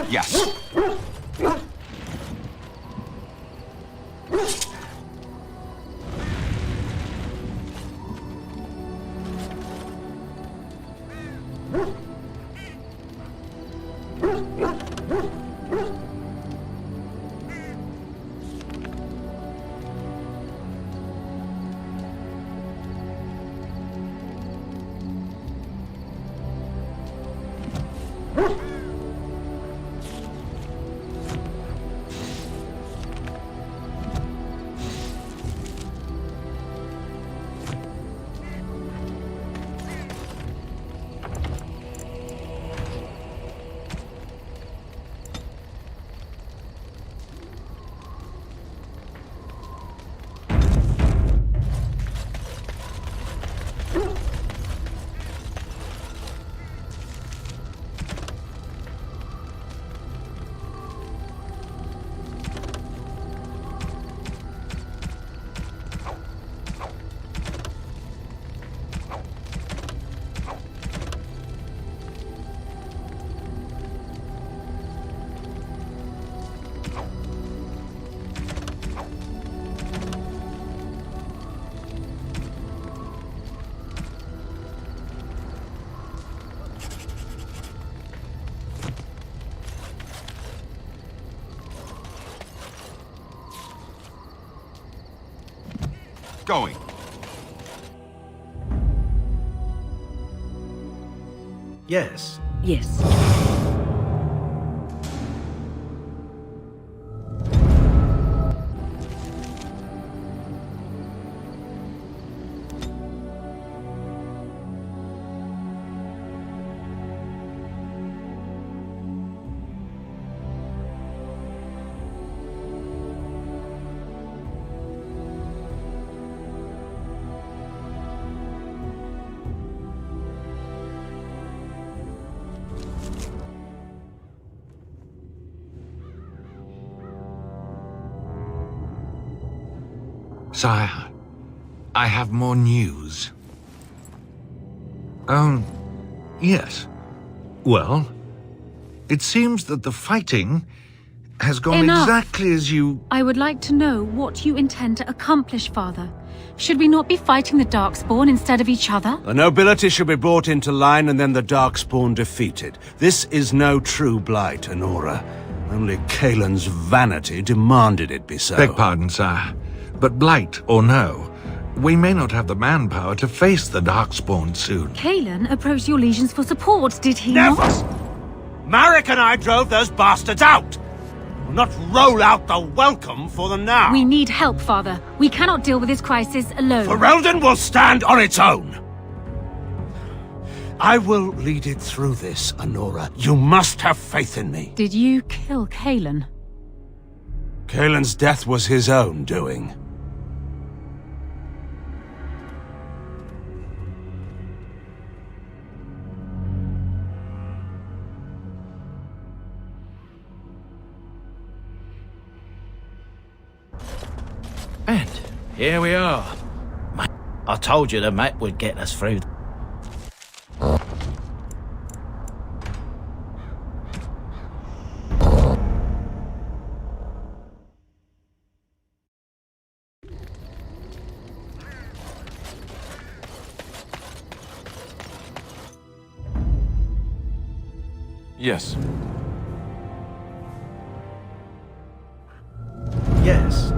Yes. Going. Yes. Yes. Sire, I have more news. Yes. Well, it seems that the fighting has gone Enough. exactly as you... I would like to know what you intend to accomplish, Father. Should we not be fighting the Darkspawn instead of each other? The nobility should be brought into line and then the Darkspawn defeated. This is no true blight, Anora. Only Kaelin's vanity demanded it be so. Beg pardon, sire. But blight or no, we may not have the manpower to face the Darkspawn soon. Kaelin approached your legions for support, did he Never! not? Marek and I drove those bastards out! We'll not roll out the welcome for them now! We need help, Father. We cannot deal with this crisis alone. Ferelden will stand on its own! I will lead it through this, Anora. You must have faith in me. Did you kill Kaelin? Kaelin's death was his own doing. And here we are. I told you the map would get us through. Yes. Yes.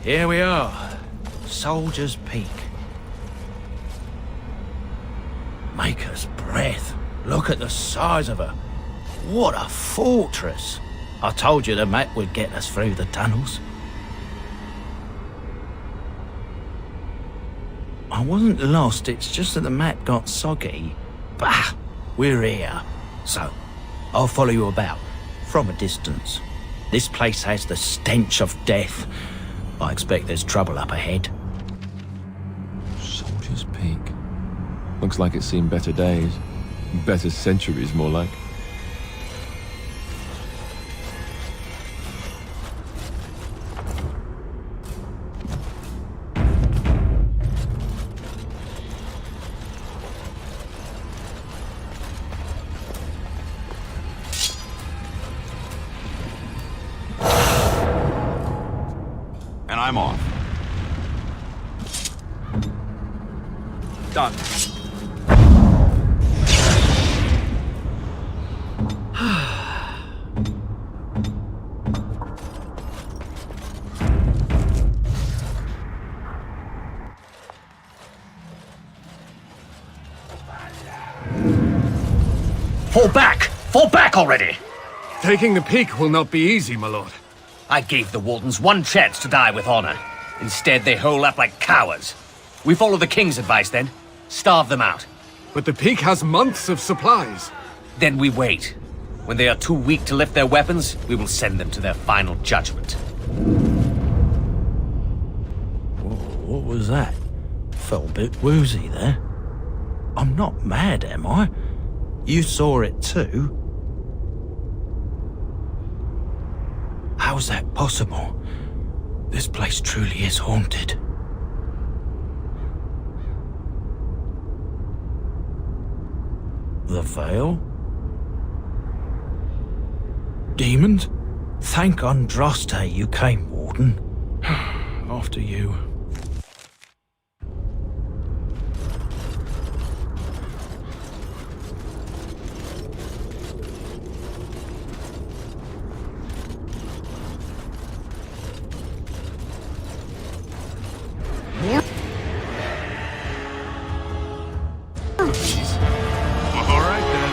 here we are. Soldier's Peak. Maker's breath. Look at the size of her. What a fortress. I told you the map would get us through the tunnels. I wasn't lost, it's just that the map got soggy. Bah! We're here. So, I'll follow you about, from a distance. This place has the stench of death. I expect there's trouble up ahead. Soldier's Peak. Looks like it's seen better days. Better centuries, more like. And I'm off. Done. Fall back! Fall back already! Taking the peak will not be easy, my lord. I gave the Wardens one chance to die with honor. Instead, they hole up like cowards. We follow the King's advice then. Starve them out. But the peak has months of supplies. Then we wait. When they are too weak to lift their weapons, we will send them to their final judgment. What was that? Felt a bit woozy there. I'm not mad, am I? You saw it too? How's that possible? This place truly is haunted. The Veil? Demons? Thank Andraste you came, Warden. After you. All right, then.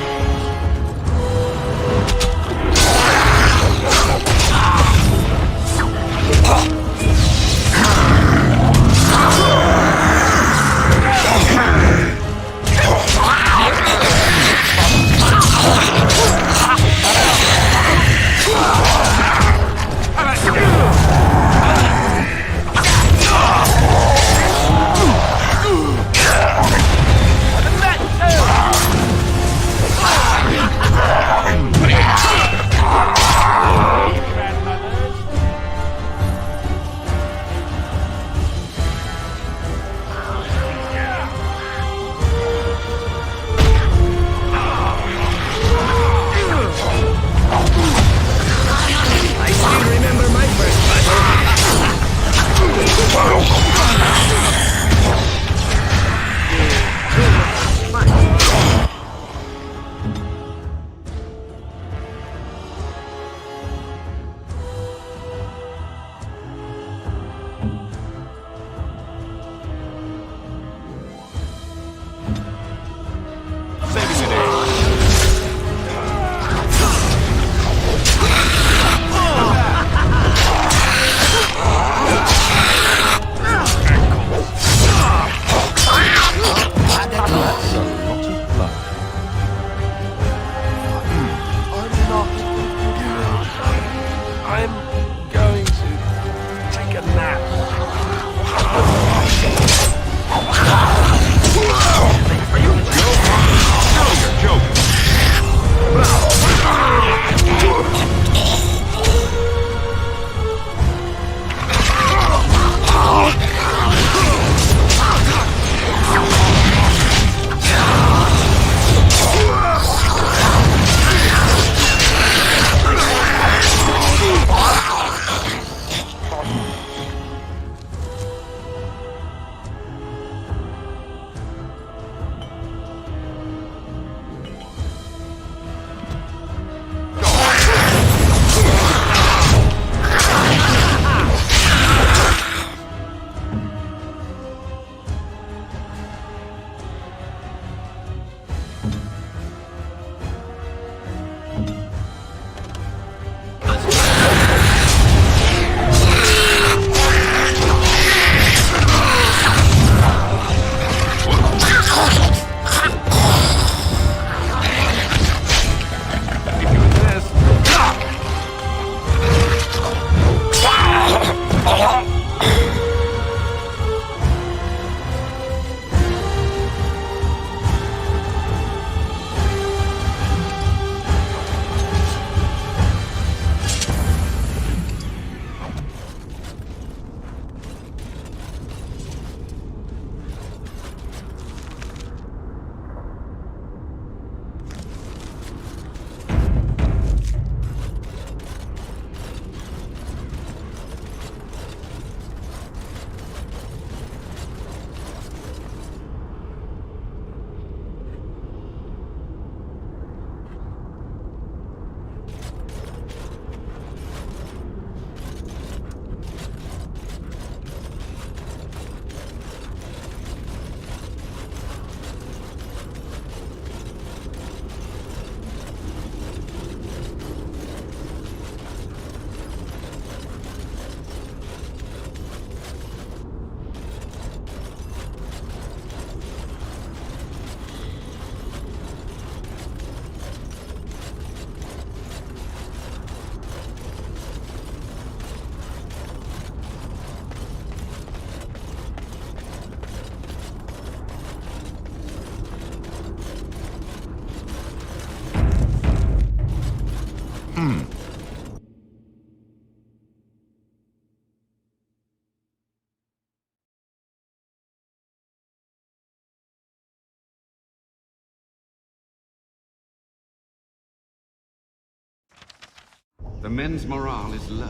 The men's morale is low.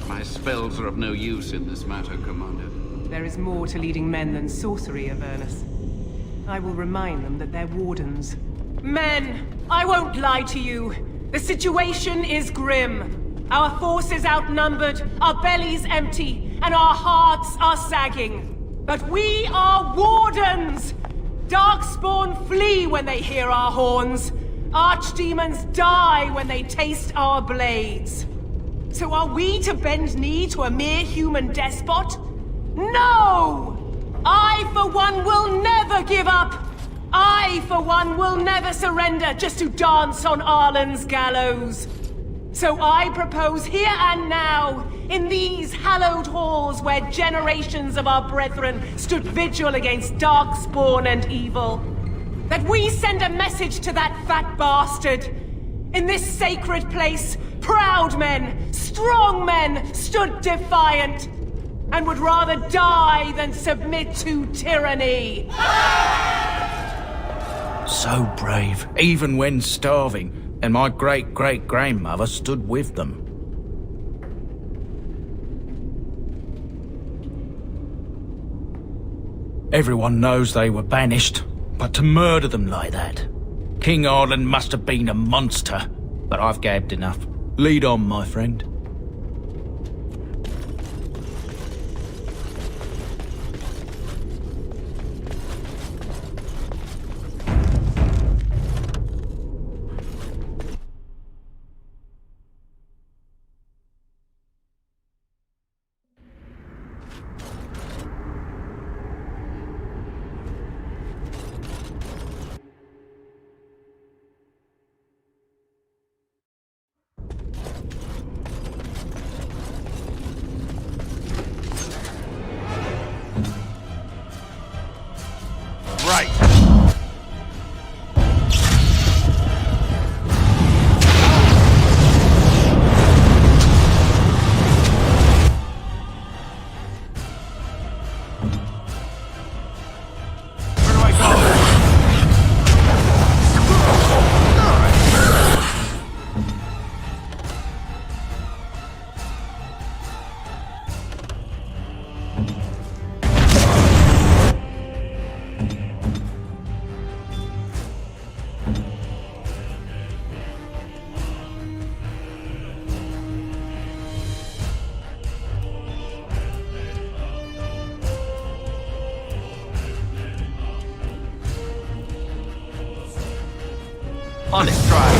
My spells are of no use in this matter, Commander. There is more to leading men than sorcery, Avernus. I will remind them that they're wardens. Men, I won't lie to you. The situation is grim. Our forces outnumbered, our bellies empty, and our hearts are sagging. But we are wardens! Darkspawn flee when they hear our horns. Archdemons die when they taste our blades. So are we to bend knee to a mere human despot? No! I, for one, will never give up! I, for one, will never surrender just to dance on Arlen's gallows. So I propose here and now, in these hallowed halls where generations of our brethren stood vigil against Darkspawn and evil, that we send a message to that fat bastard. In this sacred place, proud men, strong men stood defiant, and would rather die than submit to tyranny. So brave, even when starving, and my great-great-grandmother stood with them. Everyone knows they were banished, but to murder them like that... King Arlen must have been a monster, but I've gabbed enough. Lead on, my friend. On it, try.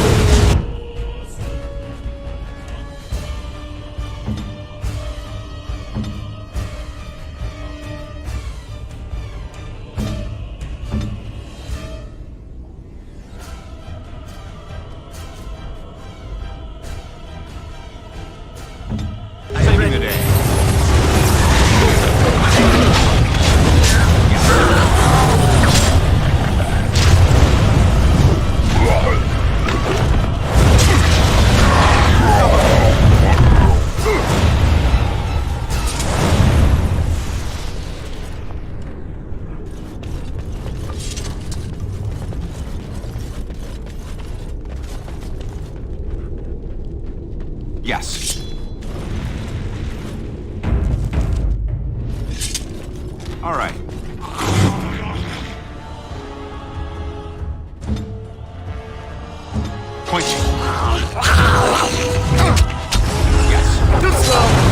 Saving the day. Yes. All right. Point. Yes. Too slow.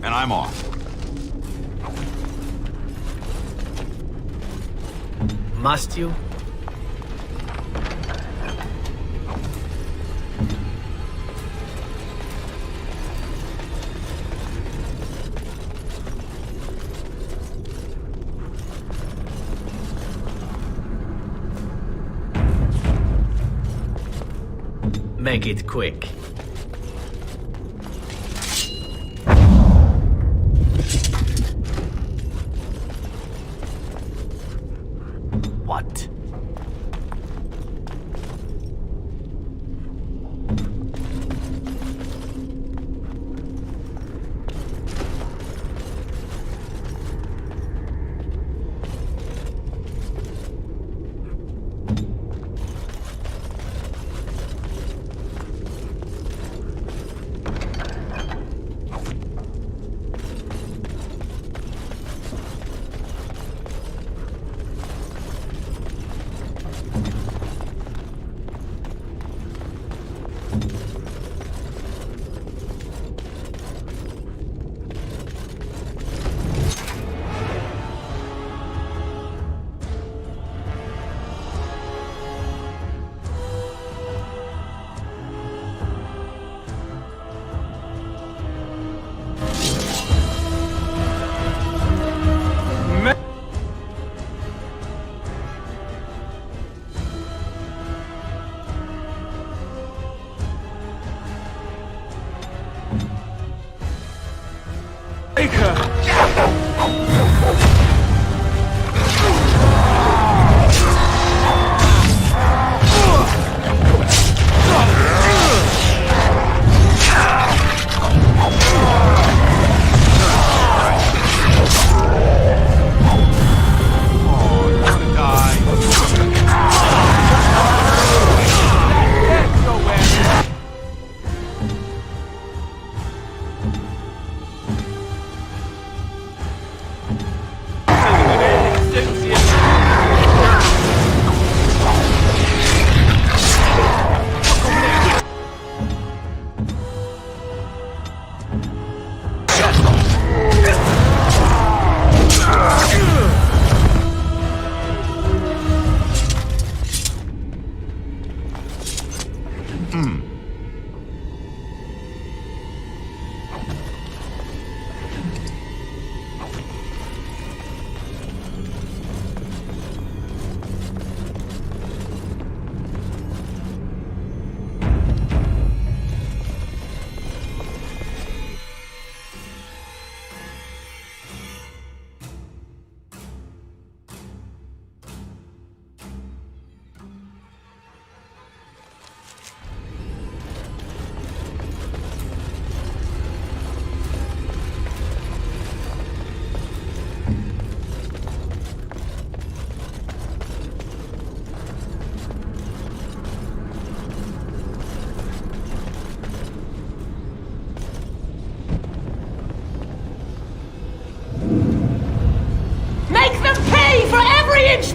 and I'm off. Must you? Make it quick. What?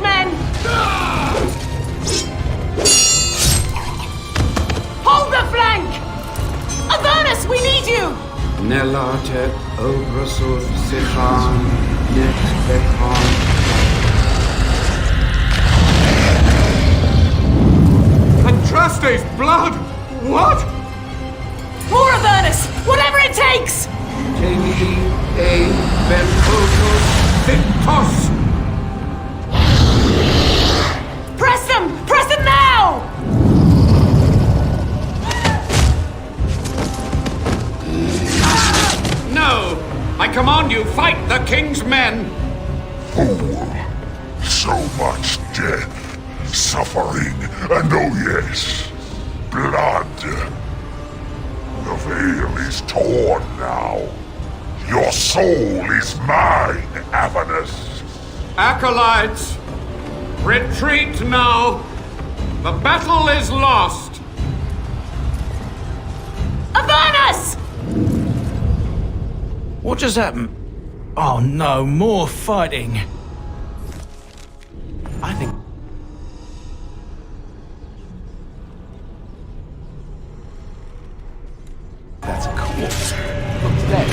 Men! Hold the flank! Avernus, we need you! Nelatet obrasur sichan net bekon. Andraste's blood! What? More Avernus! Whatever it takes! Tegi e bentotos Victos! Press them! Press them now! No! I command you, fight the king's men! Fool! So much death, suffering, and oh yes, blood. The veil is torn now. Your soul is mine, Avernus. Acolytes, retreat now! The battle is lost! Avernus! What just happened? Oh no, more fighting. I think... That's a corpse. Look to that.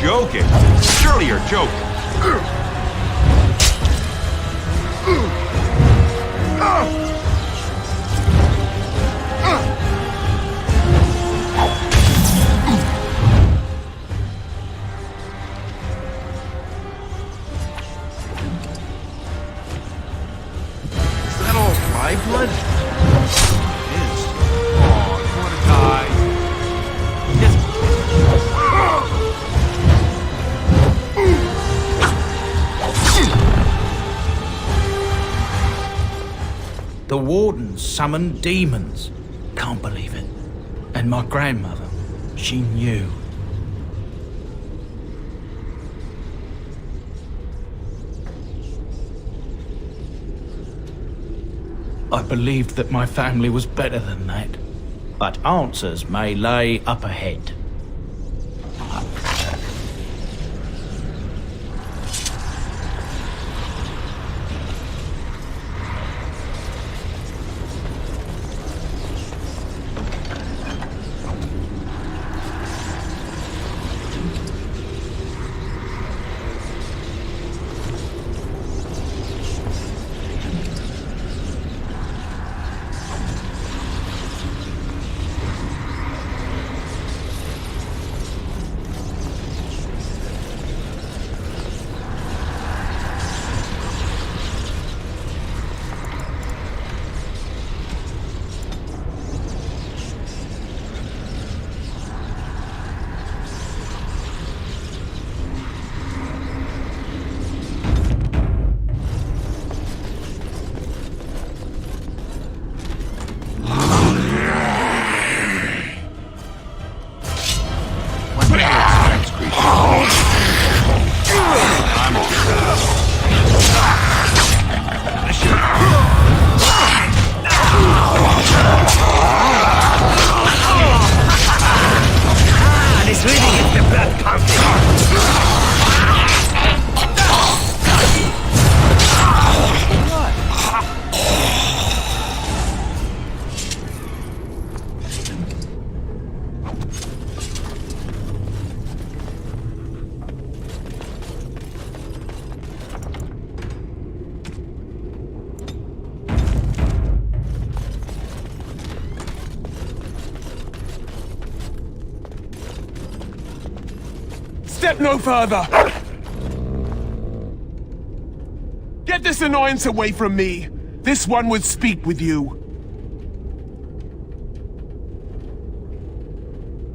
joking. Surely you're joking. Is that all my blood? It is. Oh, you want to die? Yes. The Wardens summoned demons. Can't believe it. And my grandmother, she knew. I believed that my family was better than that. But answers may lay up ahead. Step no further! Get this annoyance away from me! This one would speak with you.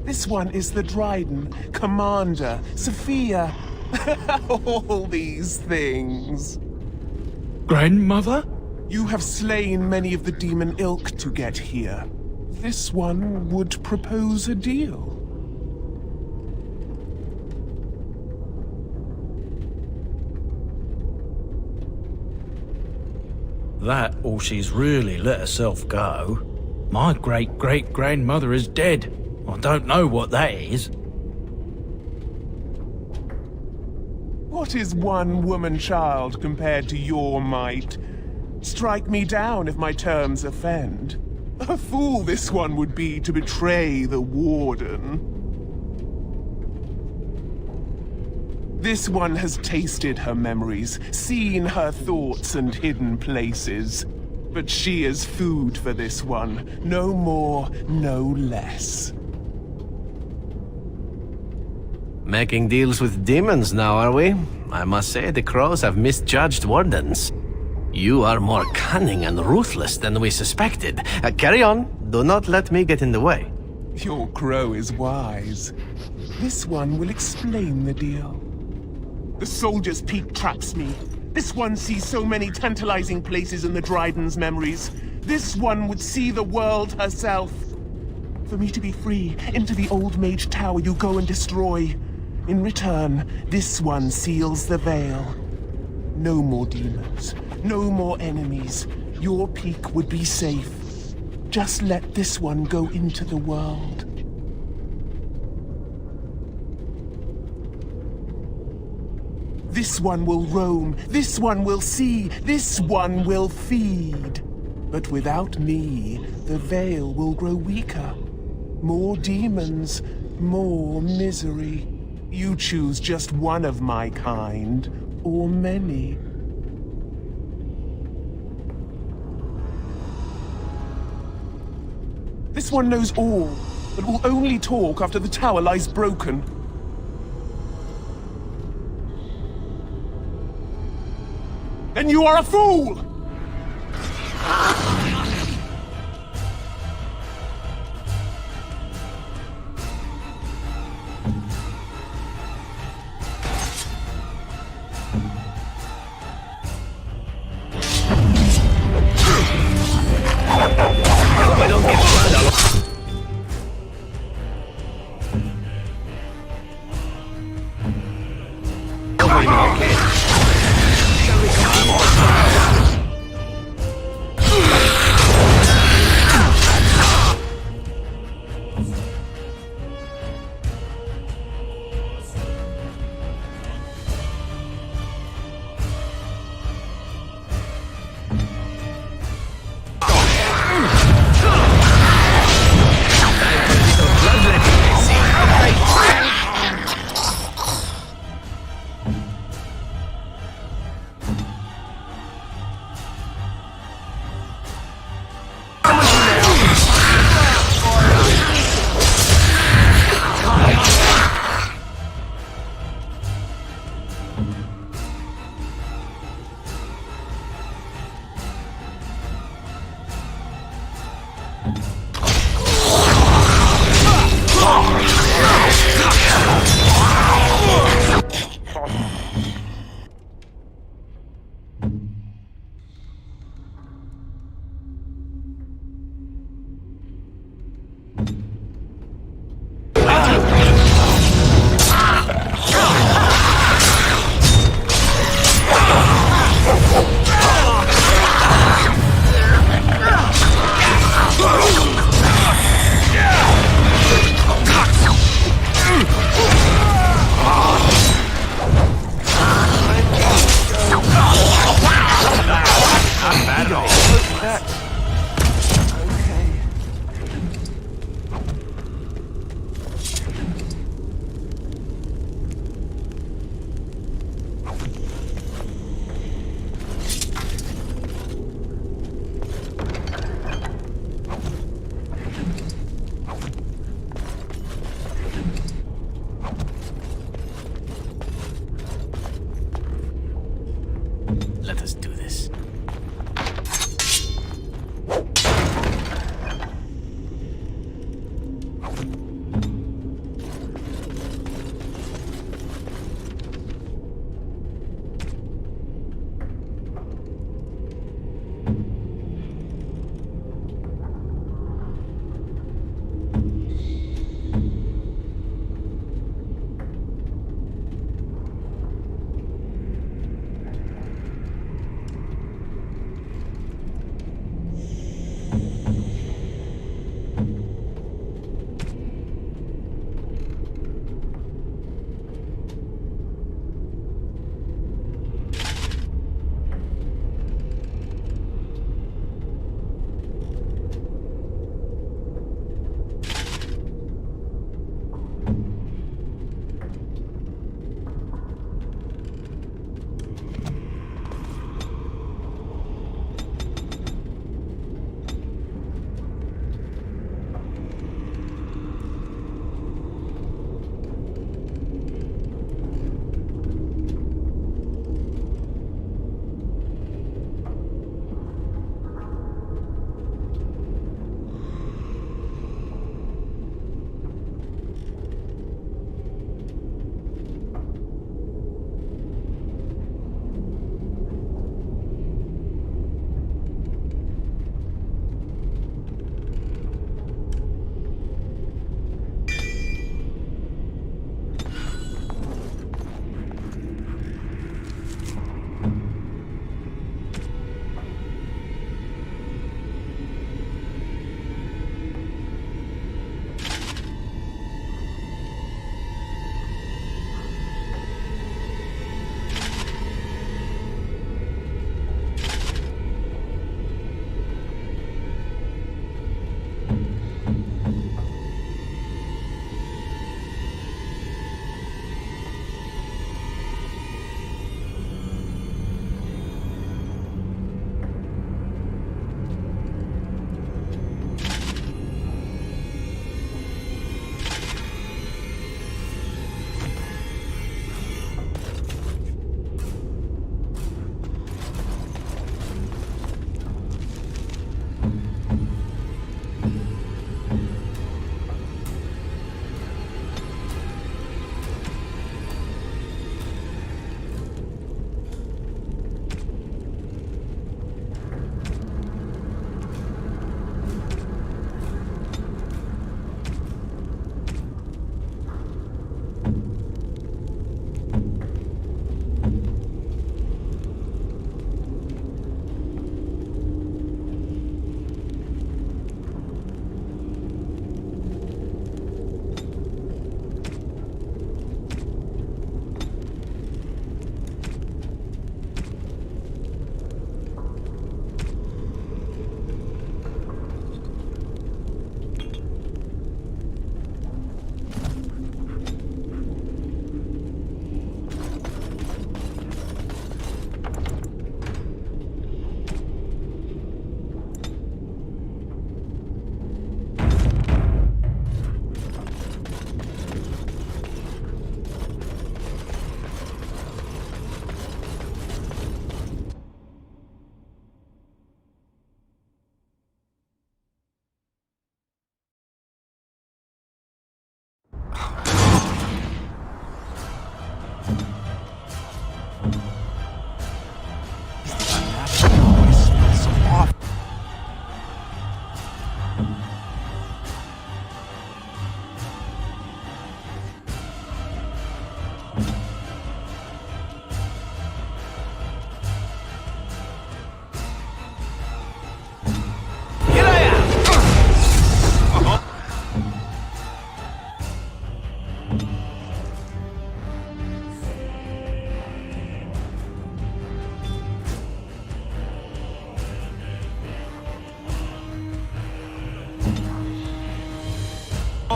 This one is the Dryden, Commander, Sophia. All these things. Grandmother? You have slain many of the demon ilk to get here. This one would propose a deal. That, or she's really let herself go. My great-great-grandmother is dead. I don't know what that is. What is one woman-child compared to your might? Strike me down if my terms offend. A fool this one would be to betray the Warden. This one has tasted her memories, seen her thoughts and hidden places. But she is food for this one, no more, no less. Making deals with demons now, are we? I must say the crows have misjudged wardens. You are more cunning and ruthless than we suspected. Carry on. Do not let me get in the way. Your crow is wise. This one will explain the deal. The Soldier's Peak traps me. This one sees so many tantalizing places in the Dryden's memories. This one would see the world herself. For me to be free, into the Old Mage Tower you go and destroy. In return, this one seals the veil. No more demons, no more enemies. Your peak would be safe. Just let this one go into the world. This one will roam, this one will see, this one will feed. But without me, the veil will grow weaker. More demons, more misery. You choose just one of my kind, or many. This one knows all, but will only talk after the tower lies broken. Then you are a fool!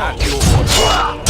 At your order.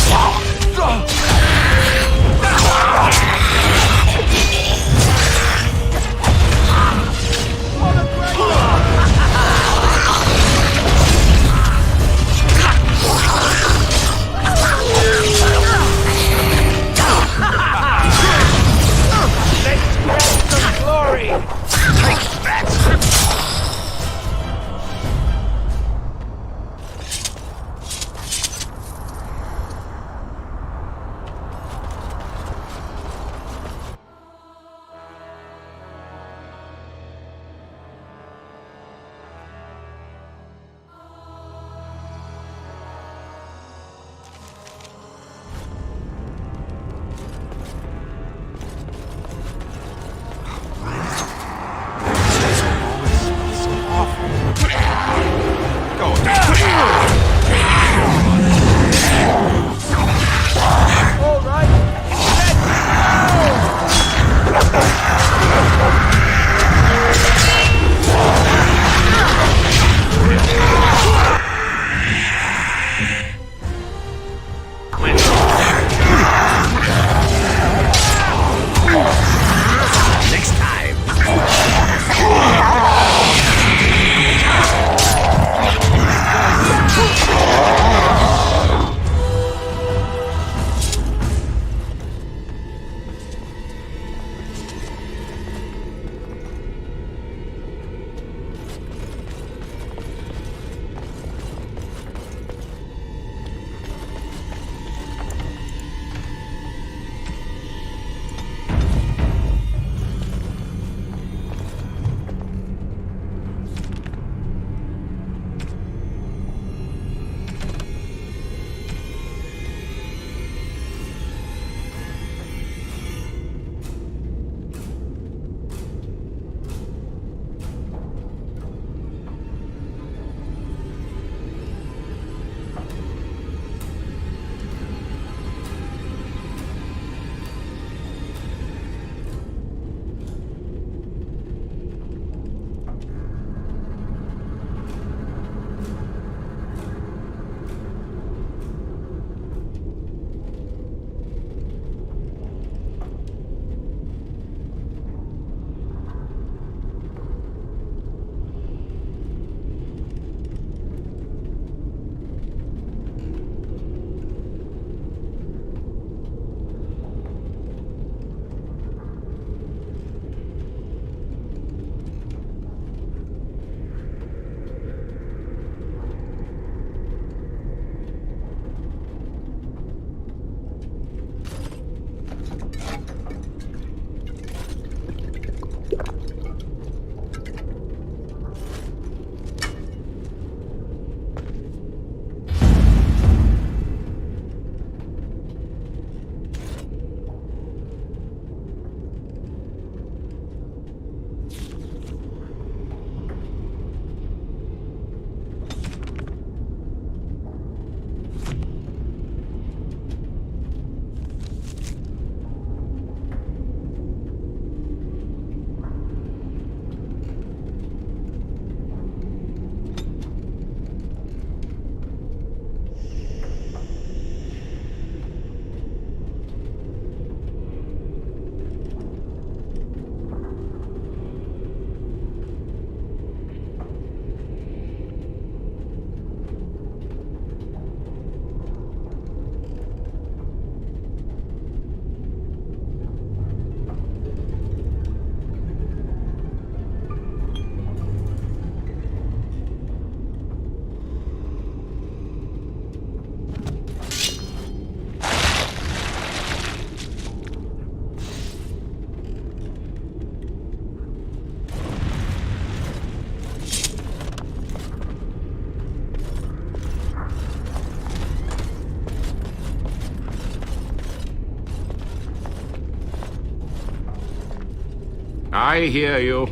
I hear you.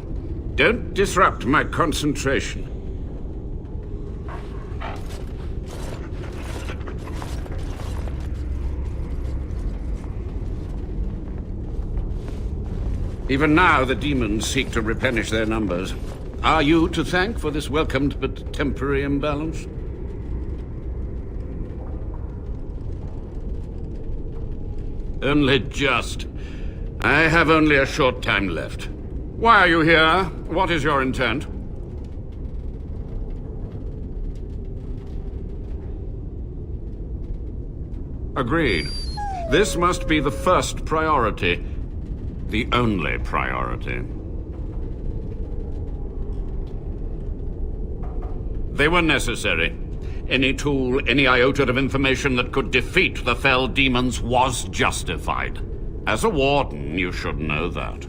Don't disrupt my concentration. Even now, the demons seek to replenish their numbers. Are you to thank for this welcomed but temporary imbalance? Only just. I have only a short time left. Why are you here? What is your intent? Agreed. This must be the first priority. The only priority. They were necessary. Any tool, any iota of information that could defeat the fell demons was justified. As a warden, you should know that.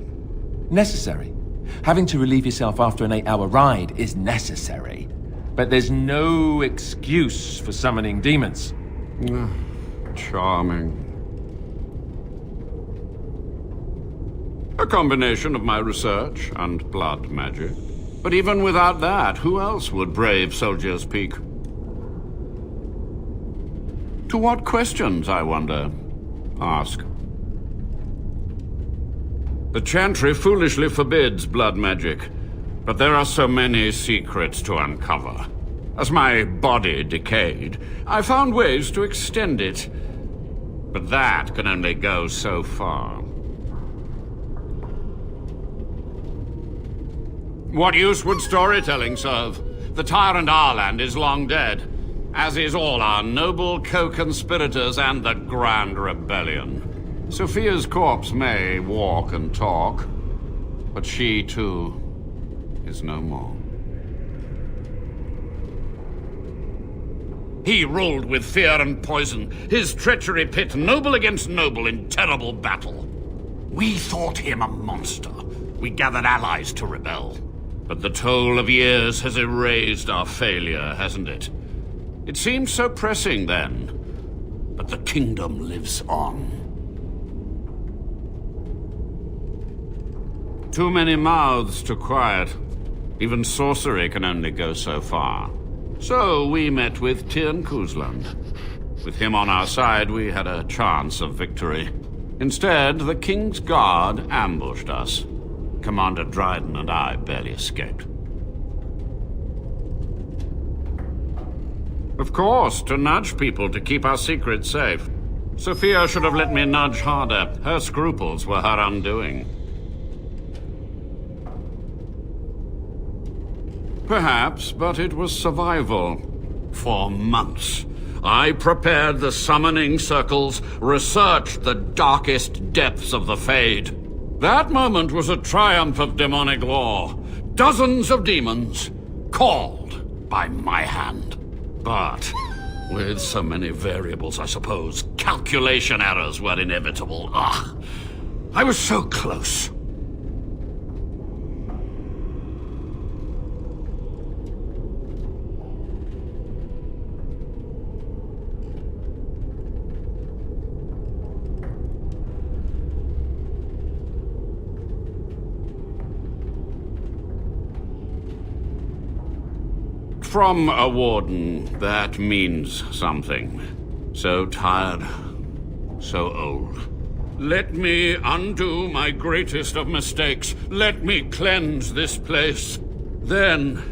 Necessary. Having to relieve yourself after an 8-hour ride is necessary. But there's no excuse for summoning demons. Charming. A combination of my research and blood magic. But even without that, who else would brave Soldier's Peak? To what questions, I wonder? Ask. The Chantry foolishly forbids blood magic, but there are so many secrets to uncover. As my body decayed, I found ways to extend it. But that can only go so far. What use would storytelling serve? The tyrant Arland is long dead, as is all our noble co-conspirators and the Grand Rebellion. Sophia's corpse may walk and talk, but she, too, is no more. He ruled with fear and poison, his treachery pit noble against noble in terrible battle. We thought him a monster. We gathered allies to rebel. But the toll of years has erased our failure, hasn't it? It seemed so pressing then, but the kingdom lives on. Too many mouths to quiet. Even sorcery can only go so far. So we met with Tirn Kuzland. With him on our side, we had a chance of victory. Instead, the King's Guard ambushed us. Commander Dryden and I barely escaped. Of course, to nudge people to keep our secrets safe. Sophia should have let me nudge harder. Her scruples were her undoing. Perhaps, but it was survival. For months, I prepared the summoning circles, researched the darkest depths of the Fade. That moment was a triumph of demonic law. Dozens of demons, called by my hand. But with so many variables, I suppose, calculation errors were inevitable. I was so close. From a warden, that means something. So tired, so old. Let me undo my greatest of mistakes. Let me cleanse this place. Then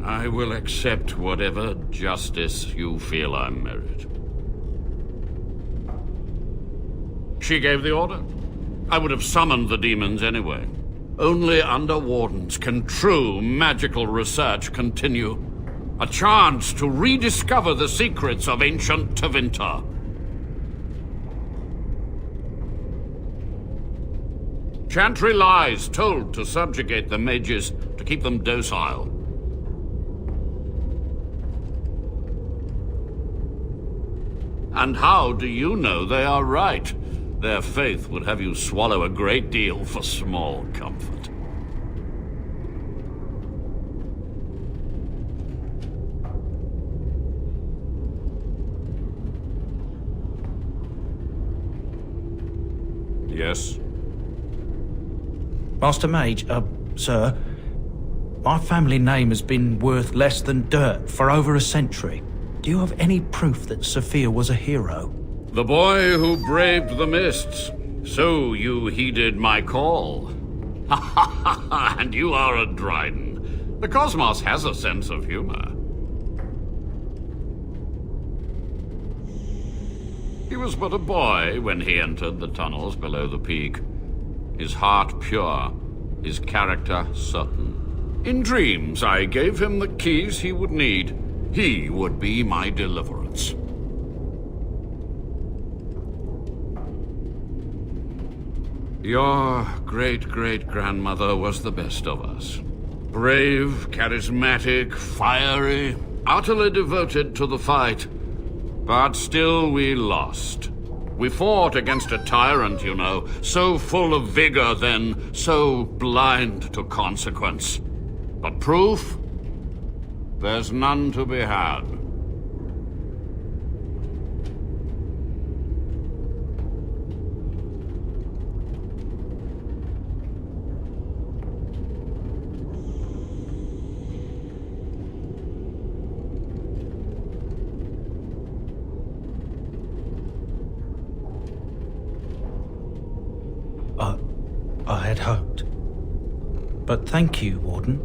I will accept whatever justice you feel I merit. She gave the order. I would have summoned the demons anyway. Only under wardens can true magical research continue. A chance to rediscover the secrets of ancient Tevinter. Chantry lies told to subjugate the mages, to keep them docile. And how do you know they are right? Their faith would have you swallow a great deal for small comfort. Yes? Master Mage, sir, my family name has been worth less than dirt for over a century. Do you have any proof that Sophia was a hero? The boy who braved the mists. So you heeded my call. And you are a Dryden. The cosmos has a sense of humor. He was but a boy when he entered the tunnels below the peak. His heart pure, his character certain. In dreams, I gave him the keys he would need. He would be my deliverance. Your great-great-grandmother was the best of us. Brave, charismatic, fiery, utterly devoted to the fight. But still we lost. We fought against a tyrant, you know, so full of vigor then, so blind to consequence. But proof? There's none to be had. I had hoped. But thank you, Warden.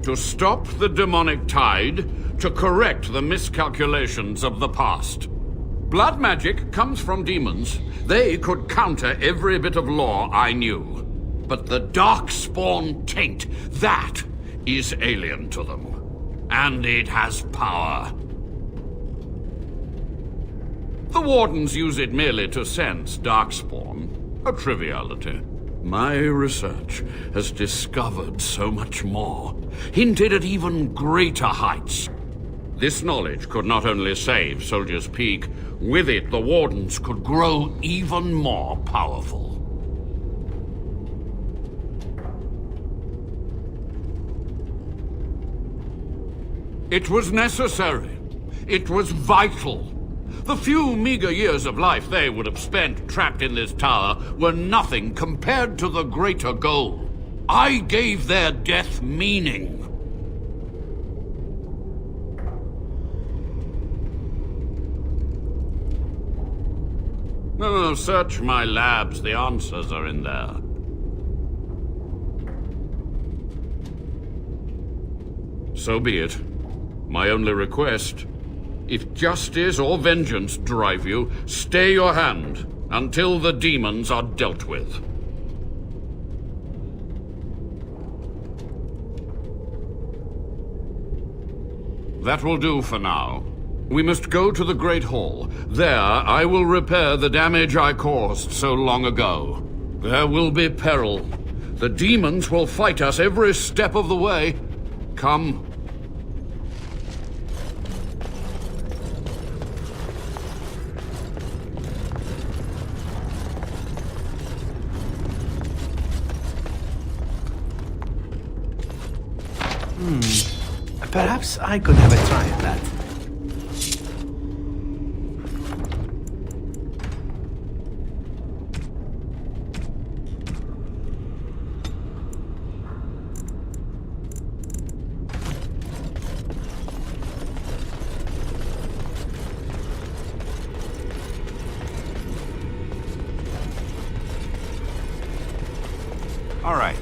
To stop the demonic tide, to correct the miscalculations of the past. Blood magic comes from demons. They could counter every bit of law I knew. But the Darkspawn taint, that is alien to them. And it has power. The Wardens use it merely to sense Darkspawn, a triviality. My research has discovered so much more, hinted at even greater heights. This knowledge could not only save Soldier's Peak, with it the Wardens could grow even more powerful. It was necessary. It was vital. The few meager years of life they would have spent trapped in this tower were nothing compared to the greater goal. I gave their death meaning. No, search my labs. The answers are in there. So be it. My only request, if justice or vengeance drive you, stay your hand until the demons are dealt with. That will do for now. We must go to the Great Hall. There, I will repair the damage I caused so long ago. There will be peril. The demons will fight us every step of the way. Come. Perhaps I could have a try at that. All right.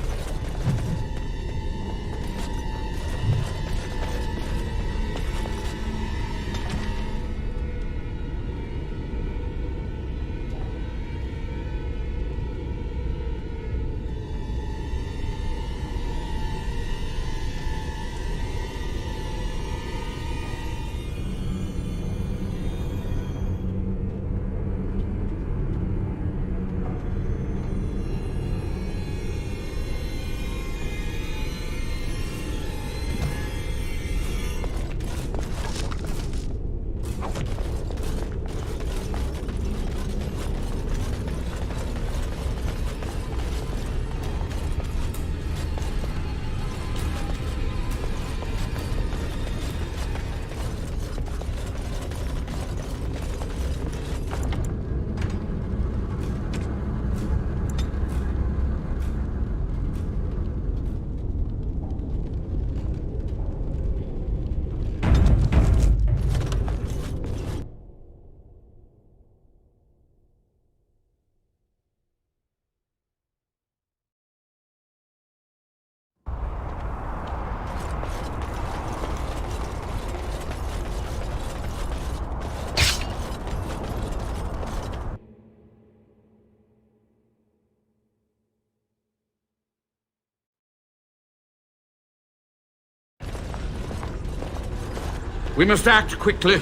We must act quickly.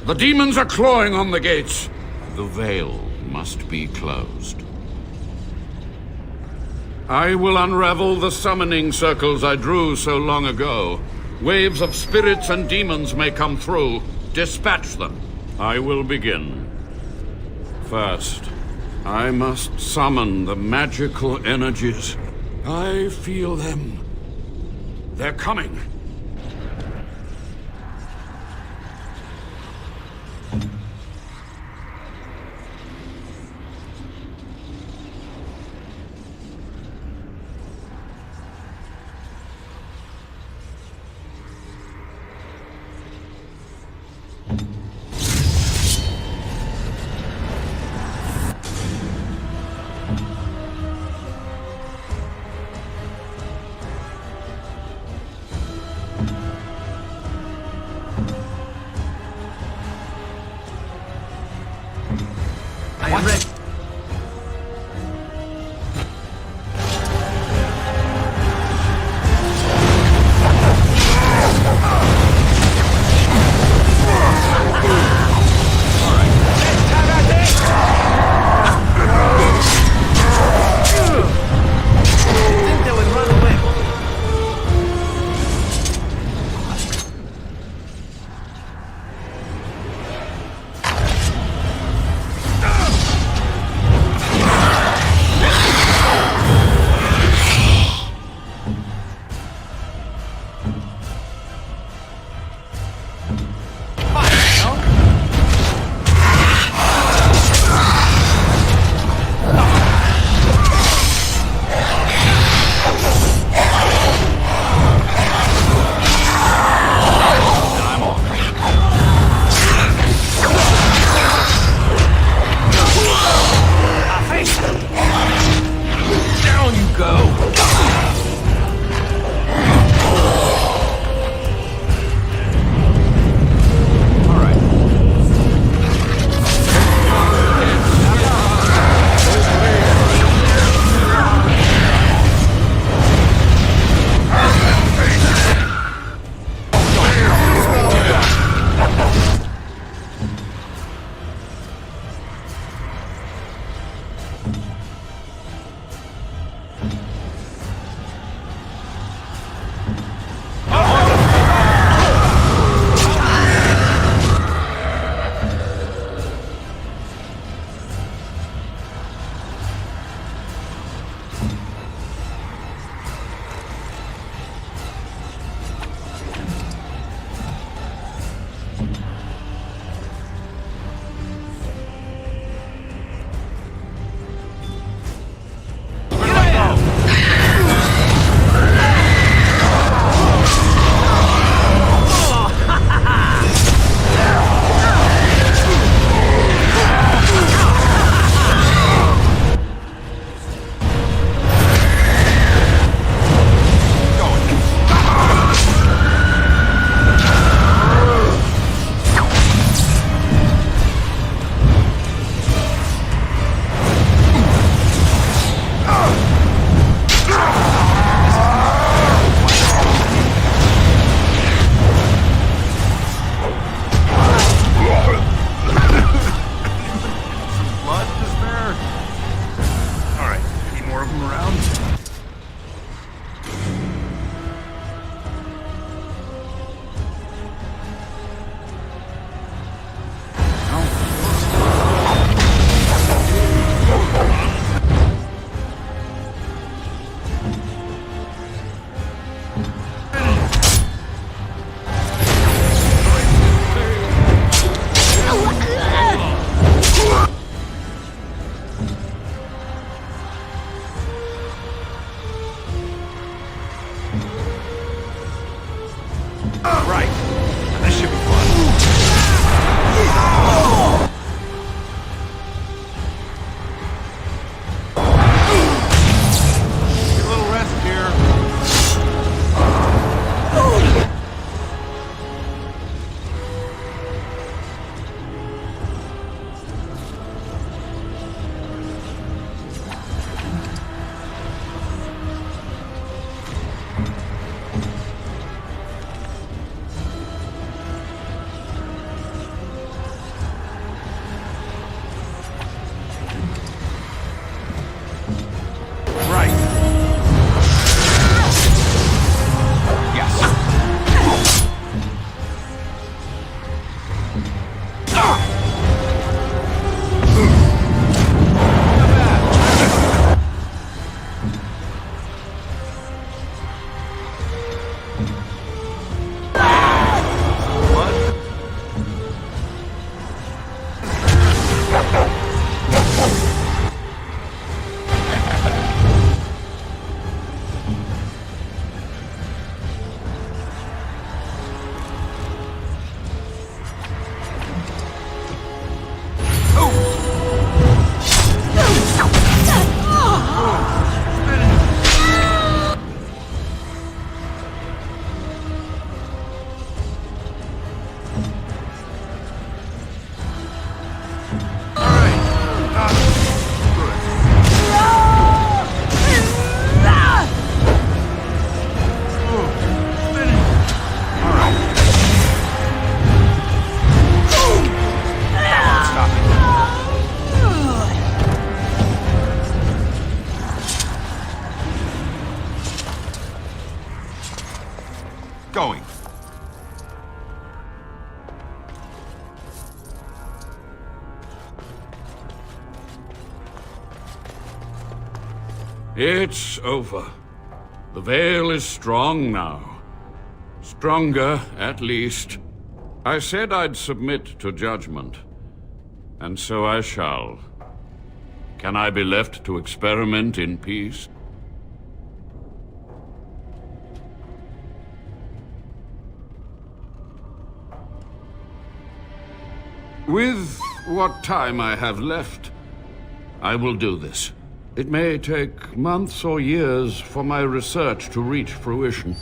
The demons are clawing on the gates. The veil must be closed. I will unravel the summoning circles I drew so long ago. Waves of spirits and demons may come through. Dispatch them. I will begin. First, I must summon the magical energies. I feel them. They're coming. I am ready. It's over. The Veil is strong now. Stronger, at least. I said I'd submit to judgment. And so I shall. Can I be left to experiment in peace? With what time I have left, I will do this. It may take months or years for my research to reach fruition.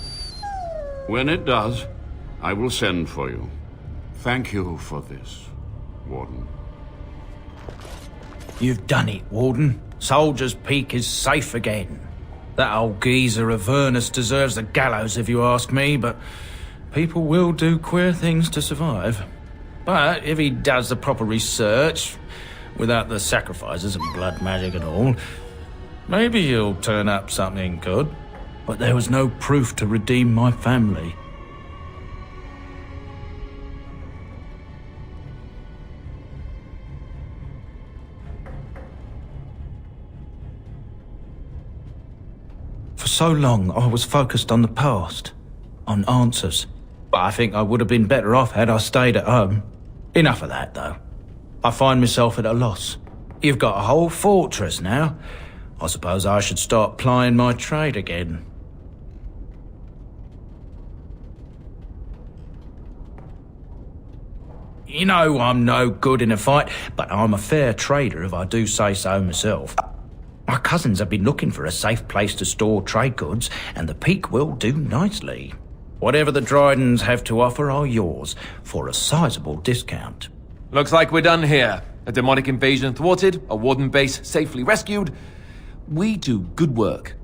When it does, I will send for you. Thank you for this, Warden. You've done it, Warden. Soldier's Peak is safe again. That old geezer Avernus deserves the gallows if you ask me, but people will do queer things to survive. But if he does the proper research, without the sacrifices and blood magic and all, maybe he'll turn up something good. But there was no proof to redeem my family. For so long, I was focused on the past, on answers. But I think I would have been better off had I stayed at home. Enough of that, though. I find myself at a loss. You've got a whole fortress now. I suppose I should start plying my trade again. You know I'm no good in a fight, but I'm a fair trader if I do say so myself. My cousins have been looking for a safe place to store trade goods, and the Peak will do nicely. Whatever the Drydens have to offer are yours, for a sizable discount. Looks like we're done here. A demonic invasion thwarted, a Warden base safely rescued. We do good work.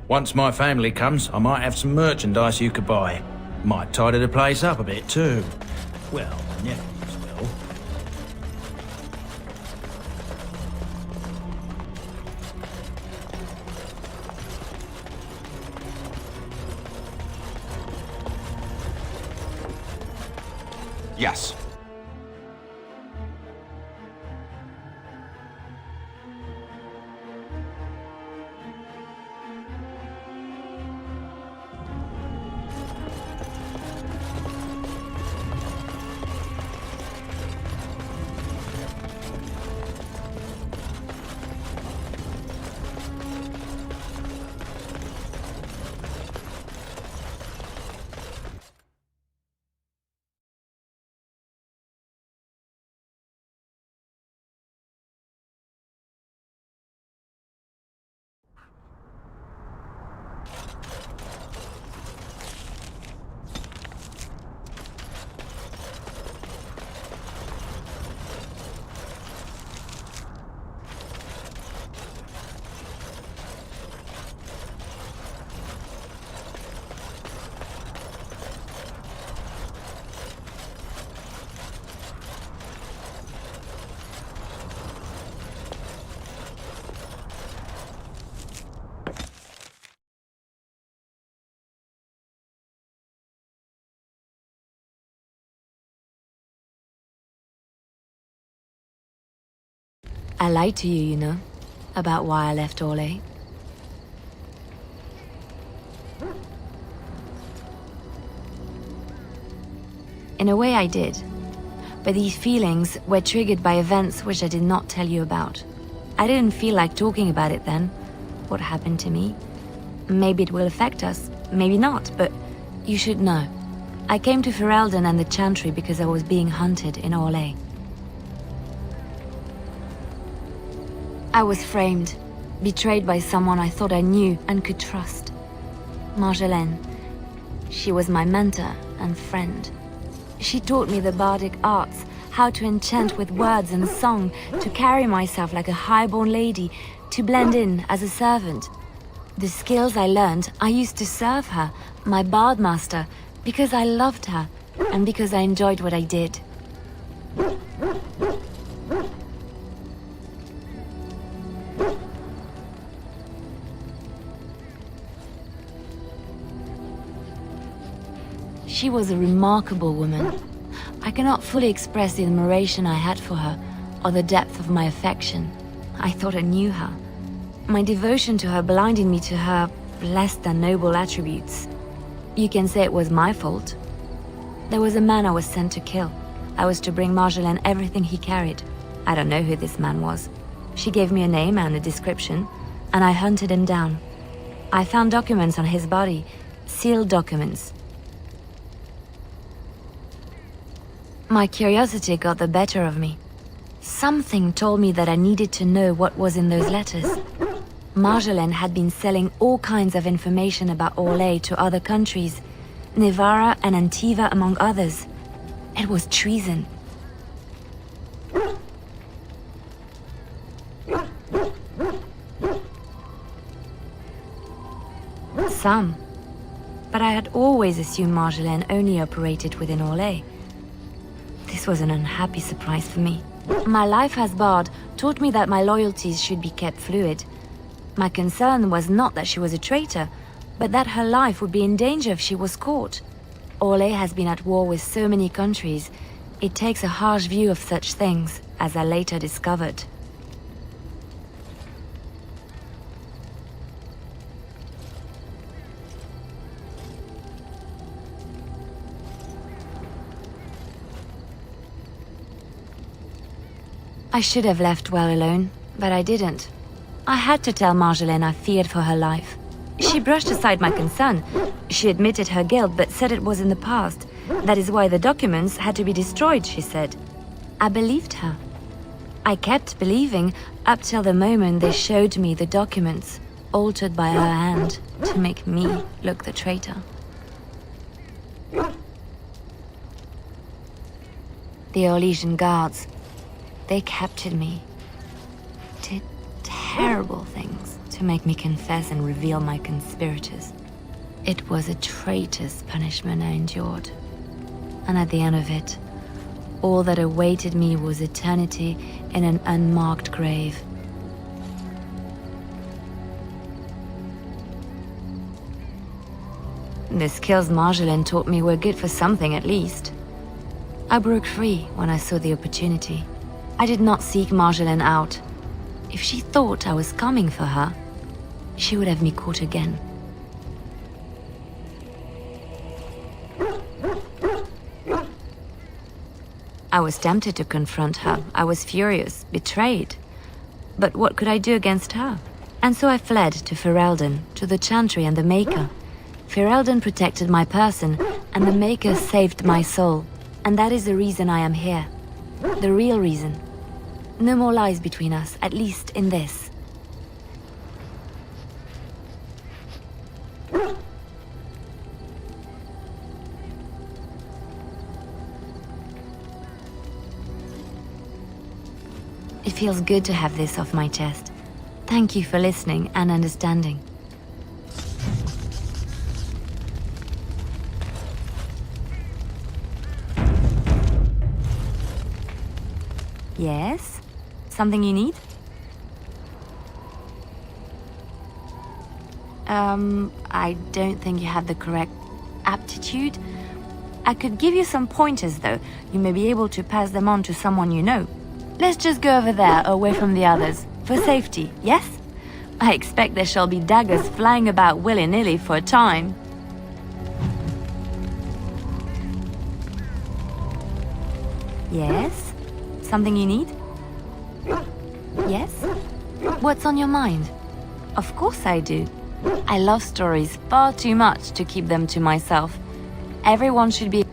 Once my family comes, I might have some merchandise you could buy. Might tidy the place up a bit too. Well, my nephews will. Yes. I lied to you, you know, about why I left Orlais. In a way I did, but these feelings were triggered by events which I did not tell you about. I didn't feel like talking about it then, what happened to me. Maybe it will affect us, maybe not, but you should know. I came to Ferelden and the Chantry because I was being hunted in Orlais. I was framed, betrayed by someone I thought I knew and could trust. Marjolaine. She was my mentor and friend. She taught me the bardic arts, how to enchant with words and song, to carry myself like a highborn lady, to blend in as a servant. The skills I learned, I used to serve her, my bard master, because I loved her, and because I enjoyed what I did. She was a remarkable woman. I cannot fully express the admiration I had for her, or the depth of my affection. I thought I knew her. My devotion to her blinded me to her less than noble attributes. You can say it was my fault. There was a man I was sent to kill. I was to bring Marjolaine everything he carried. I don't know who this man was. She gave me a name and a description, and I hunted him down. I found documents on his body, sealed documents. My curiosity got the better of me. Something told me that I needed to know what was in those letters. Marjolaine had been selling all kinds of information about Orlais to other countries, Nevarra and Antiva among others. It was treason. Some. But I had always assumed Marjolaine only operated within Orlais. This was an unhappy surprise for me. My life as bard taught me that my loyalties should be kept fluid. My concern was not that she was a traitor, but that her life would be in danger if she was caught. Orlais has been at war with so many countries. It takes a harsh view of such things, as I later discovered. I should have left well alone, but I didn't. I had to tell Marjolaine I feared for her life. She brushed aside my concern. She admitted her guilt, but said it was in the past. That is why the documents had to be destroyed, she said. I believed her. I kept believing up till the moment they showed me the documents, altered by her hand, to make me look the traitor. The Orlesian guards. They captured me, did terrible things to make me confess and reveal my conspirators. It was a traitor's punishment I endured, and at the end of it, all that awaited me was eternity in an unmarked grave. The skills Marjolaine taught me were good for something at least. I broke free when I saw the opportunity. I did not seek Marjolaine out. If she thought I was coming for her, she would have me caught again. I was tempted to confront her. I was furious, betrayed. But what could I do against her? And so I fled to Ferelden, to the Chantry and the Maker. Ferelden protected my person, and the Maker saved my soul. And that is the reason I am here. The real reason. No more lies between us, at least in this. It feels good to have this off my chest. Thank you for listening and understanding. Yes? Something you need? I don't think you have the correct aptitude. I could give you some pointers, though. You may be able to pass them on to someone you know. Let's just go over there, away from the others. For safety, yes? I expect there shall be daggers flying about willy-nilly for a time. Yes? Something you need? Yes? What's on your mind? Of course I do. I love stories far too much to keep them to myself. Everyone should be...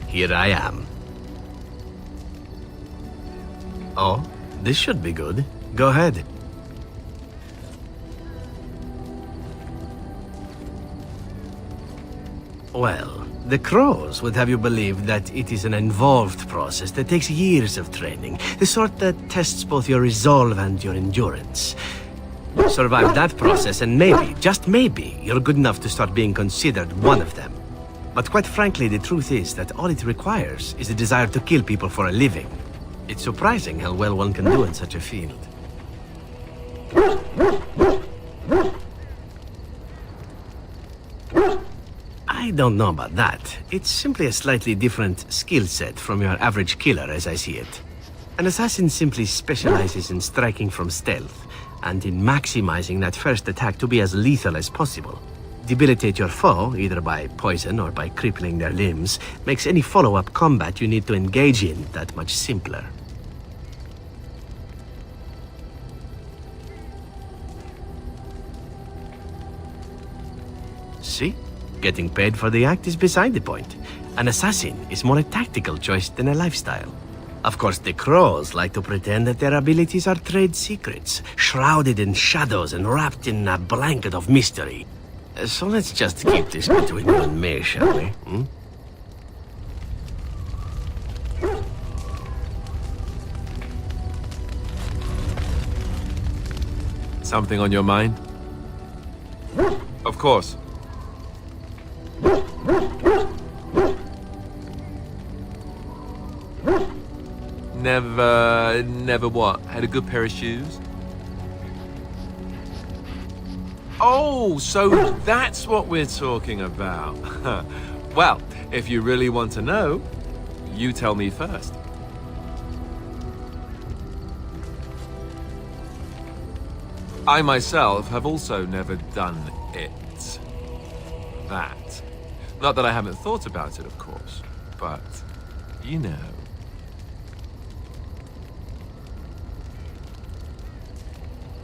Here I am. Oh, this should be good. Go ahead. Well, the Crows would have you believe that it is an involved process that takes years of training, the sort that tests both your resolve and your endurance. Survive that process and maybe, just maybe, you're good enough to start being considered one of them. But quite frankly, the truth is that all it requires is a desire to kill people for a living. It's surprising how well one can do in such a field. I don't know about that. It's simply a slightly different skill set from your average killer as I see it. An assassin simply specializes in striking from stealth, and in maximizing that first attack to be as lethal as possible. Debilitate your foe, either by poison or by crippling their limbs, makes any follow-up combat you need to engage in that much simpler. See? Getting paid for the act is beside the point. An assassin is more a tactical choice than a lifestyle. Of course, the Crows like to pretend that their abilities are trade secrets, shrouded in shadows and wrapped in a blanket of mystery. So let's just keep this between you and me, shall we? Hmm? Something on your mind? Of course. Never what? Had a good pair of shoes? Oh, so that's what we're talking about. Well, if you really want to know, you tell me first. I myself have also never done it. That. Not that I haven't thought about it, of course, but you know.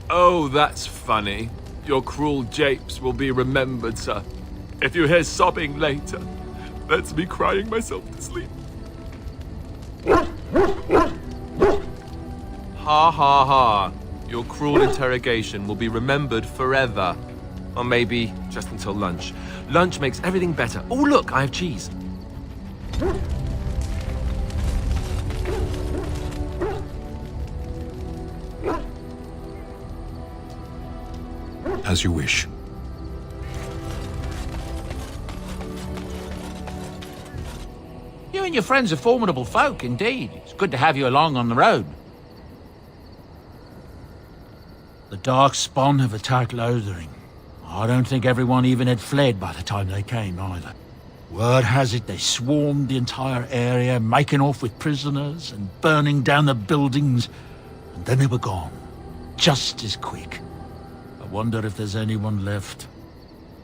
Oh, that's funny. Your cruel japes will be remembered, sir. If you hear sobbing later, that's me crying myself to sleep. Ha ha ha. Your cruel interrogation will be remembered forever. Or maybe just until lunch. Lunch makes everything better. Oh, look, I have cheese. As you wish. You and your friends are formidable folk, indeed. It's good to have you along on the road. The Darkspawn have attacked Lothering. I don't think everyone even had fled by the time they came, either. Word has it they swarmed the entire area, making off with prisoners and burning down the buildings, and then they were gone. Just as quick. I wonder if there's anyone left.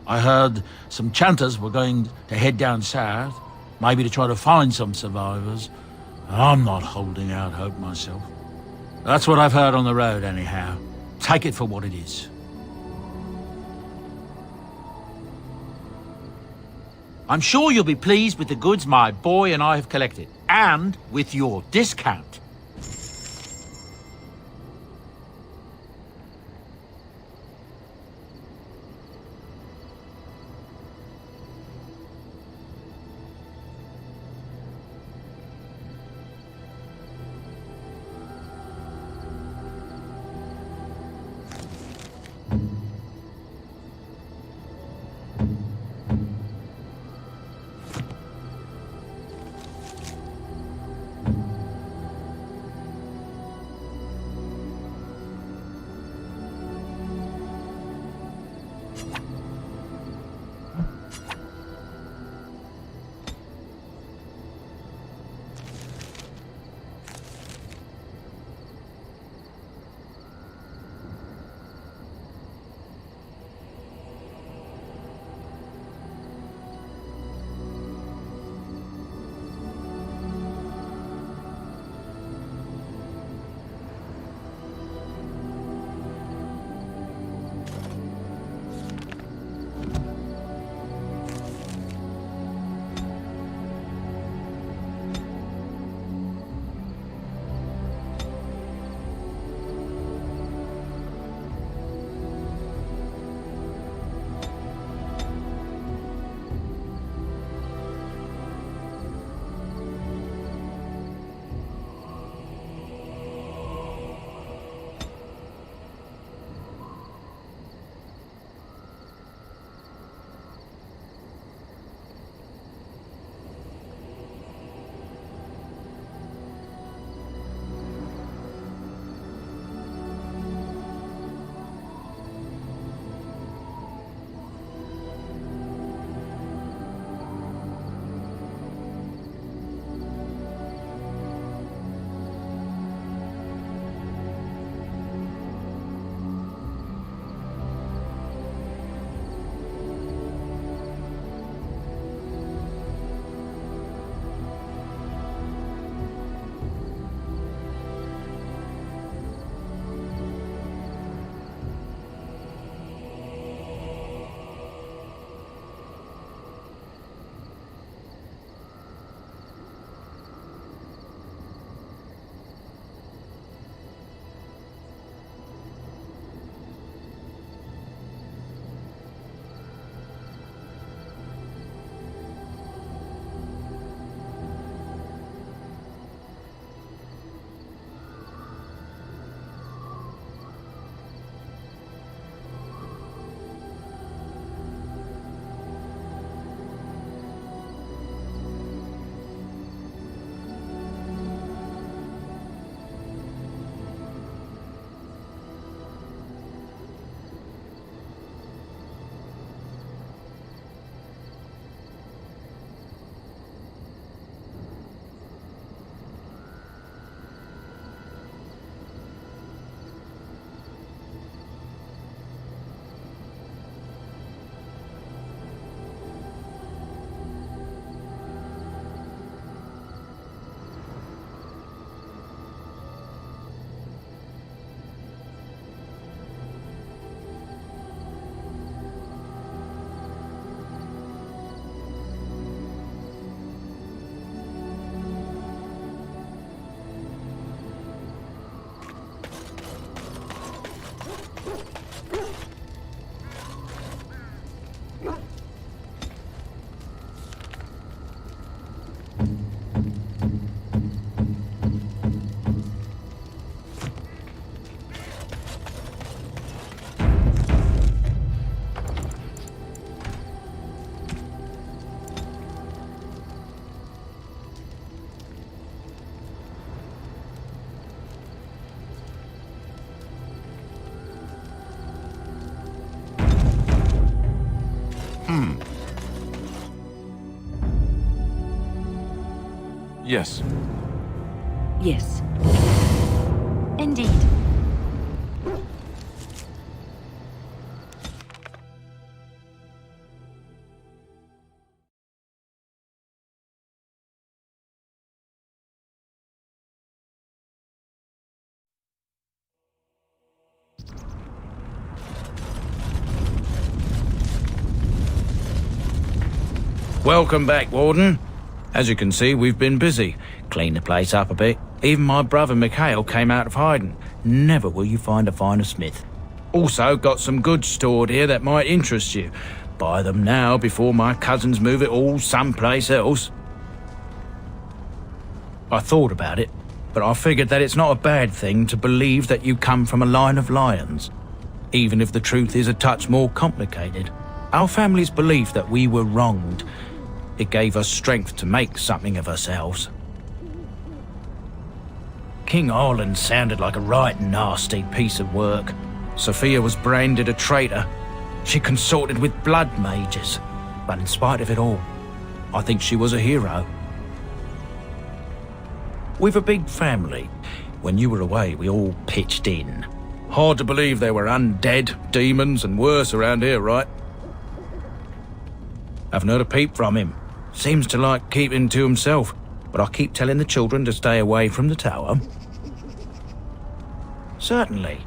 I heard some chanters were going to head down south, maybe to try to find some survivors. I'm not holding out hope myself. That's what I've heard on the road, anyhow. Take it for what it is. I'm sure you'll be pleased with the goods my boy and I have collected, and with your discount. Yes. Yes. Indeed. Welcome back, Warden. As you can see, we've been busy. Cleaned the place up a bit. Even my brother Mikhail came out of hiding. Never will you find a finer smith. Also, got some goods stored here that might interest you. Buy them now before my cousins move it all someplace else. I thought about it, but I figured that it's not a bad thing to believe that you come from a line of lions. Even if the truth is a touch more complicated. Our family's belief that we were wronged. It gave us strength to make something of ourselves. King Arlen sounded like a right nasty piece of work. Sophia was branded a traitor. She consorted with blood mages. But in spite of it all, I think she was a hero. We've a big family. When you were away, we all pitched in. Hard to believe there were undead, demons, and worse around here, right? Haven't heard a peep from him. Seems to like keeping to himself, but I keep telling the children to stay away from the tower. Certainly.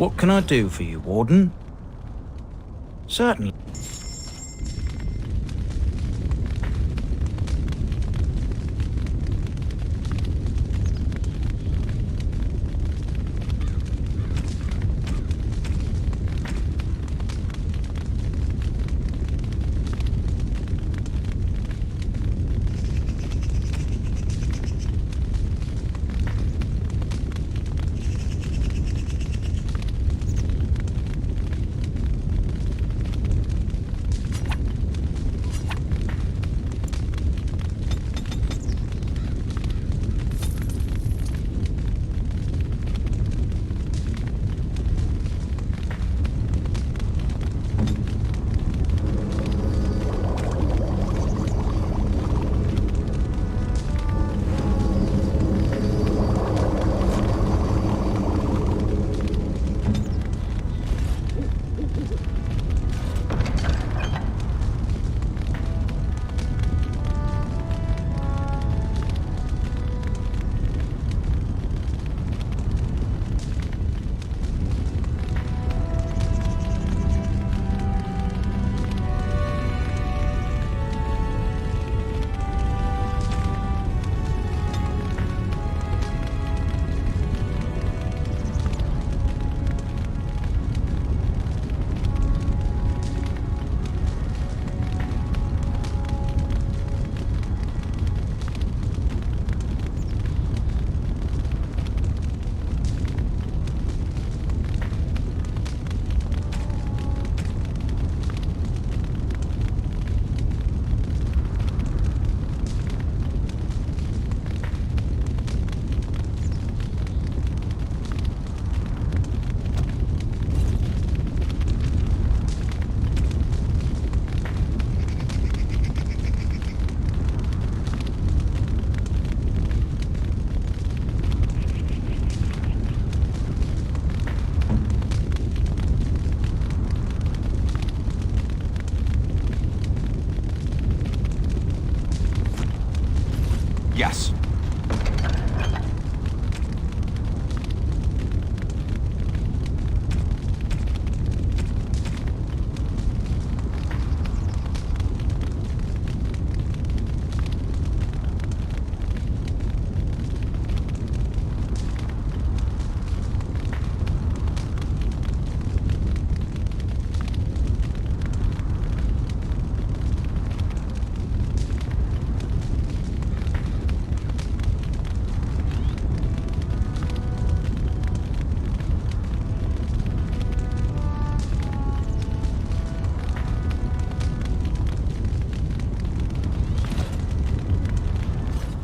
What can I do for you, Warden? Certainly. Yes.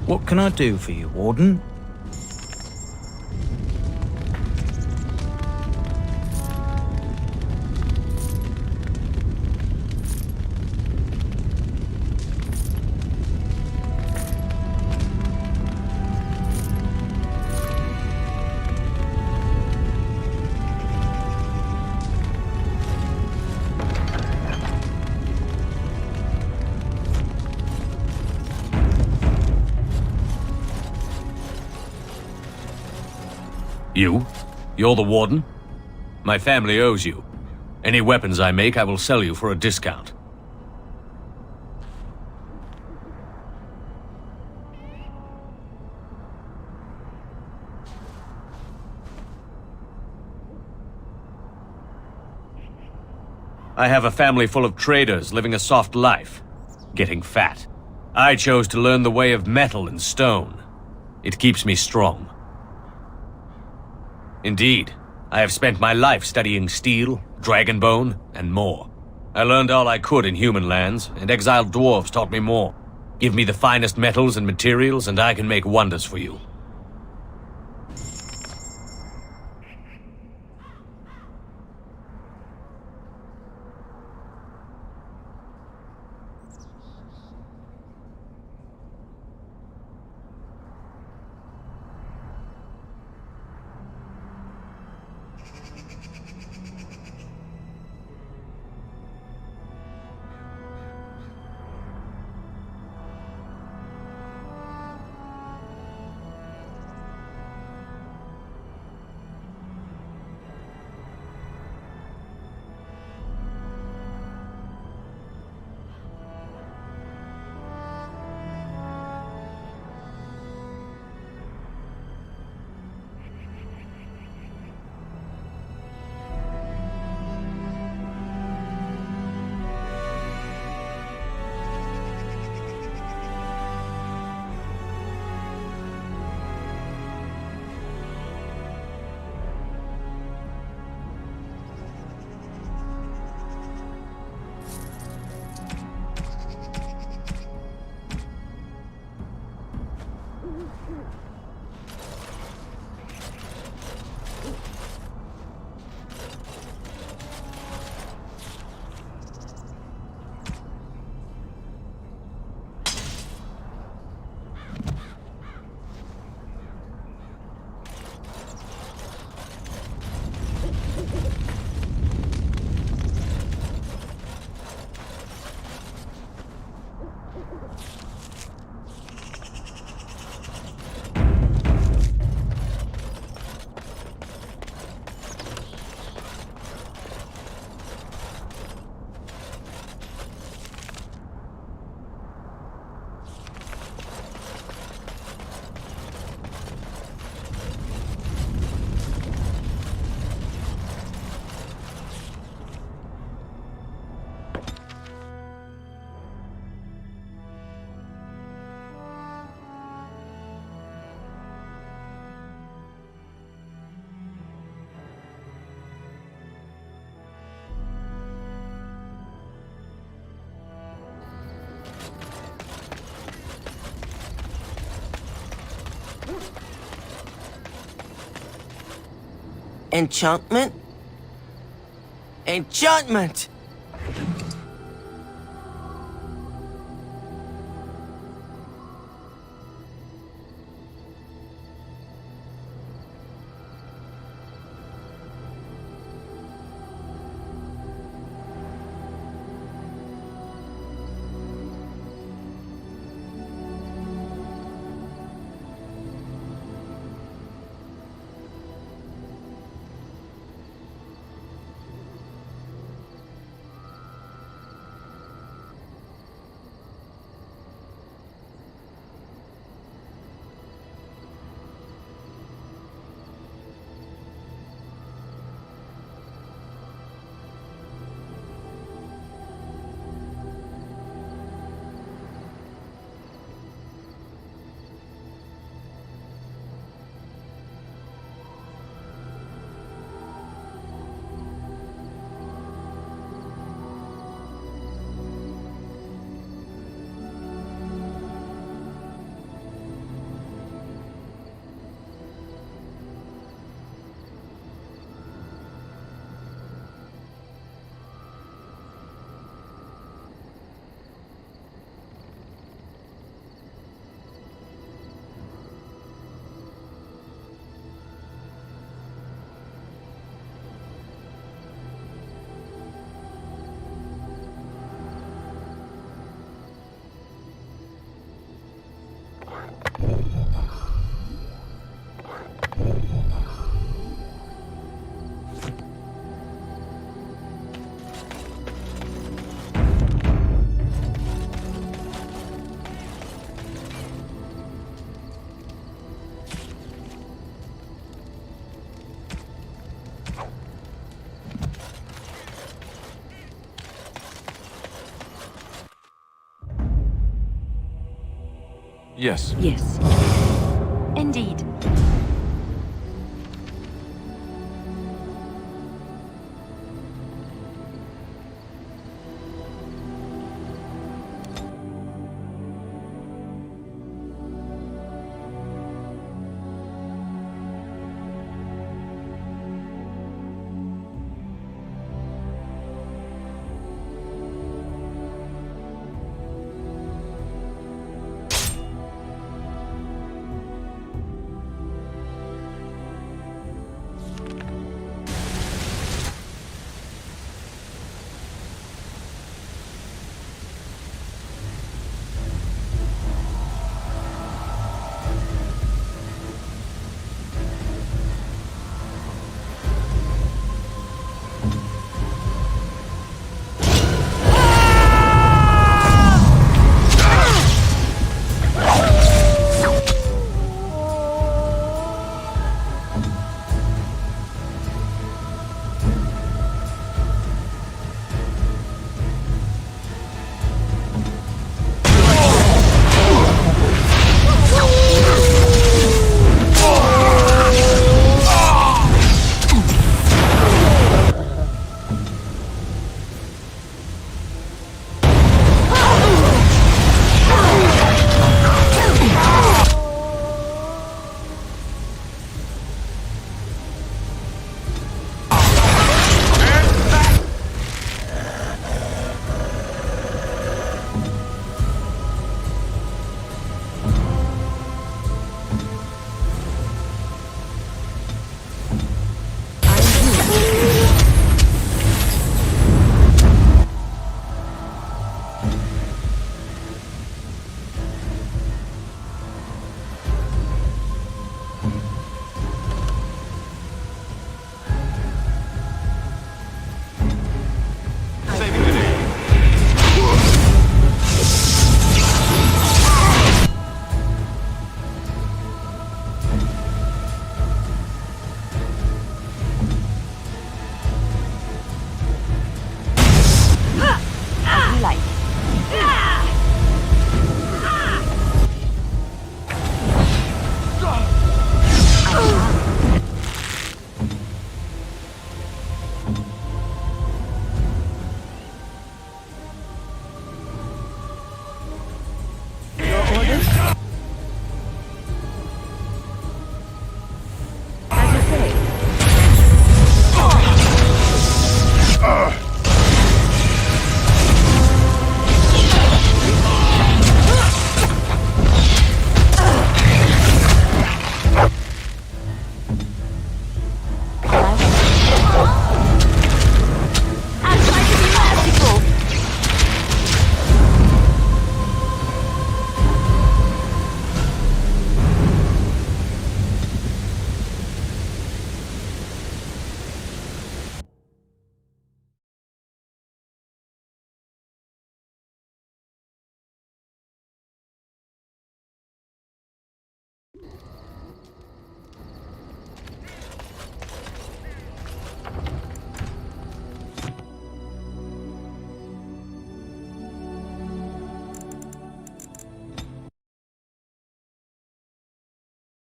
What can I do for you, Warden? You? You're the Warden? My family owes you. Any weapons I make, I will sell you for a discount. I have a family full of traders living a soft life, getting fat. I chose to learn the way of metal and stone. It keeps me strong. Indeed, I have spent my life studying steel, dragonbone, and more. I learned all I could in human lands, and exiled dwarves taught me more. Give me the finest metals and materials, and I can make wonders for you. Enchantment? Enchantment! Yes. Yes. Indeed.